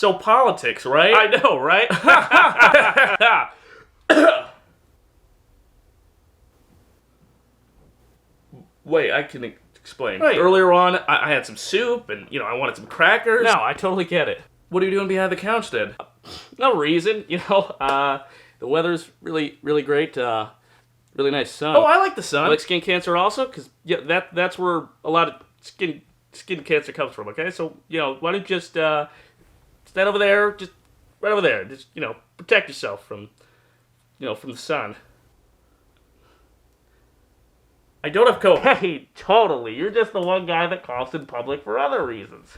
So politics, right? I know, right? Wait, I can explain. Right. Earlier on, I had some soup, and, I wanted some crackers. No, I totally get it. What are you doing behind the couch, then? No reason, the weather's really, really great. Really nice sun. Oh, I like the sun. I like skin cancer also, because that's where a lot of skin cancer comes from, okay? So, why don't you just stand over there, just right over there. Just, protect yourself from the sun. I don't have COVID. Hey, totally. You're just the one guy that coughs in public for other reasons.